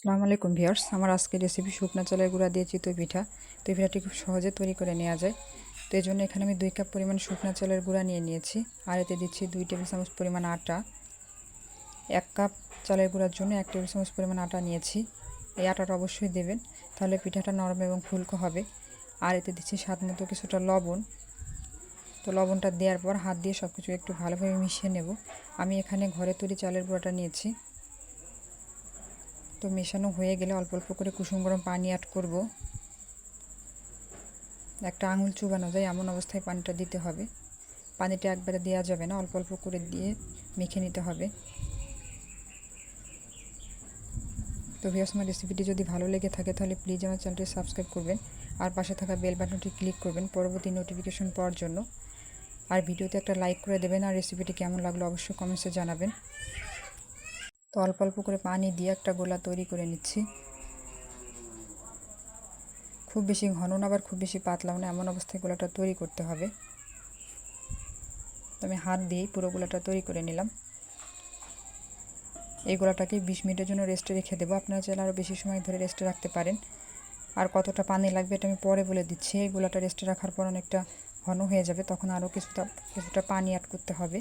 আসসালামু আলাইকুম ভিউয়ার্স, আমার আজকের রেসিপি শুকনা চালের গুঁড়া দিয়ে চিতই পিঠা। তো এই পিঠাটি খুব সহজে তৈরি করে নেওয়া যায়। তো এই জন্য এখানে আমি 2 কাপ পরিমাণ শুকনা চালের গুঁড়া নিয়ে নিয়েছি। আর এতে দিচ্ছি 2 টেবিল চামচ পরিমাণ আটা। 1 কাপ চালের গুঁড়ার জন্য 1 টেবিল চামচ পরিমাণ আটা নিয়েছি। এই আটাটা অবশ্যই দেবেন, তাহলে পিঠাটা নরম এবং ফুলকো হবে। আর এতে দিচ্ছি স্বাদ মতো কিছুটা লবণ। তো লবণটা দেওয়ার পর হাত দিয়ে সব কিছু একটু ভালোভাবে মিশিয়ে নেব। আমি এখানে ঘরে তৈরি চালের গুঁড়াটা নিয়েছি। তো মেশানো হয়ে গেলে অল্প অল্প করে কুসুম গরম পানি অ্যাড করব। একটা আঙুল চুবানো যায় এমন অবস্থায় পানিটা দিতে হবে। পানিটা একবারে দেওয়া যাবে না, অল্প অল্প করে দিয়ে মেখে নিতে হবে। তো ভিউয়ার্স, আমার রেসিপিটি যদি ভালো লেগে থাকে তাহলে প্লিজ আমার চ্যানেলটি সাবস্ক্রাইব করবেন আর পাশে থাকা বেল বাটনটি ক্লিক করবেন পরবর্তী নোটিফিকেশন পাওয়ার জন্য। আর ভিডিওতে একটা লাইক করে দেবেন আর রেসিপিটি কেমন লাগলো অবশ্যই কমেন্টসে জানাবেন। তো অল্প অল্প করে পানি দিয়ে একটা গোলা তৈরি করে নিচ্ছি। খুব বেশি ঘন না আবার খুব বেশি পাতলাও না, এমন অবস্থায় গোলাটা তৈরি করতে হবে। তো আমি হাত দিয়েই পুরো গোলাটা তৈরি করে নিলাম। এই গোলাটাকে 20 মিনিটের জন্য রেস্টে রেখে দেবো। আপনারা চাইলে আরও বেশি সময় ধরে রেস্টে রাখতে পারেন। আর কতটা পানি লাগবে এটা আমি পরে বলে দিচ্ছি। এই গোলাটা রেস্টে রাখার পর অনেকটা ঘন হয়ে যাবে, তখন আরও কিছুটা পানি অ্যাড করতে হবে।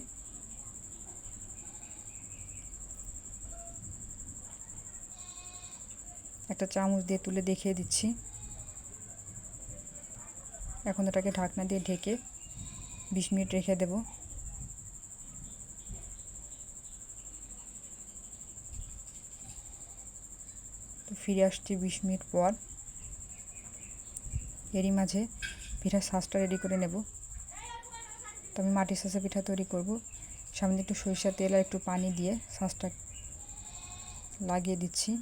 একটা চামচ দিয়ে তুলে দেখিয়ে দিচ্ছি। এখন এটাকে ঢাকনা দিয়ে ঢেকে 20 মিনিট রেখে দেব। তো ফিরে আসছি 20 মিনিট পর। এরই মাঝে পিঠার শাঁসটা রেডি করে নেব। তো আমি মাটির শাঁসে পিঠা তৈরি করব। সামনে একটু সরিষার তেল আর একটু পানি দিয়ে শাঁসটা লাগিয়ে দিচ্ছি।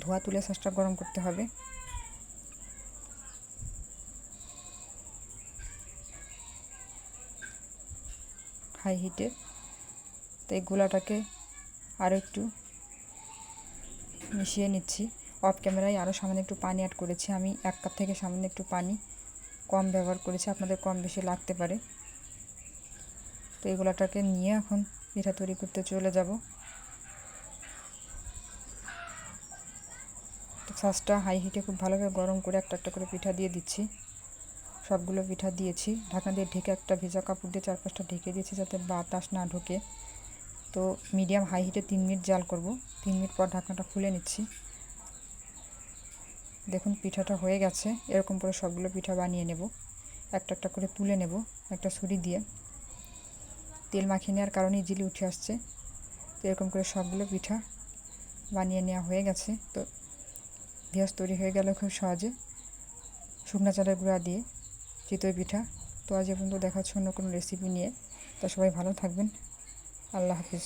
ধোয়া তুলে শাঁসটা গরম করতে হবে। হাই হিটে। তো এই গোলাটাকে আরও একটু মিশিয়ে নিচ্ছি। অফ ক্যামেরায় আরও সামান্য একটু পানি অ্যাড করেছি। আমি 1 কাপ থেকে সামান্য একটু পানি কম ব্যবহার করেছি, আপনাদের কম বেশি লাগতে পারে। তো এই গোলাটাকে নিয়ে এখন পিঠা তৈরি করতে চলে যাব। তো শাঁসটা হাই হিটে খুব ভালোভাবে গরম করে একটা একটা করে পিঠা দিয়ে দিচ্ছি। সবগুলো পিঠা দিয়েছি। ঢাকনা দিয়ে ঢেকে একটা ভেজা কাপড় দিয়ে 4-5টা ঢেকে দিয়েছি যাতে বাতাস না ঢোকে। তো মিডিয়াম হাই হিটে 3 মিনিট জাল করব। 3 মিনিট পর ঢাকনাটা খুলে নিচ্ছি। দেখুন পিঠাটা হয়ে গেছে। এরকম করে সবগুলো পিঠা বানিয়ে নেব। একটা একটা করে তুলে নেব একটা ছুরি দিয়ে। তেল মাখিয়ে নেওয়ার কারণে ইজিলি উঠে আসছে। তো এরকম করে সবগুলো পিঠা বানিয়ে নেওয়া হয়ে গেছে। তো ভিউয়ার্স, তৈরি হয়ে গেল খুব সহজে শুকনা চালের গুঁড়া দিয়ে চিতই পিঠা। তো আজ পর্যন্ত দেখা হচ্ছে অন্য কোনো রেসিপি নিয়ে। তা সবাই ভালো থাকবেন। আল্লাহ হাফিজ।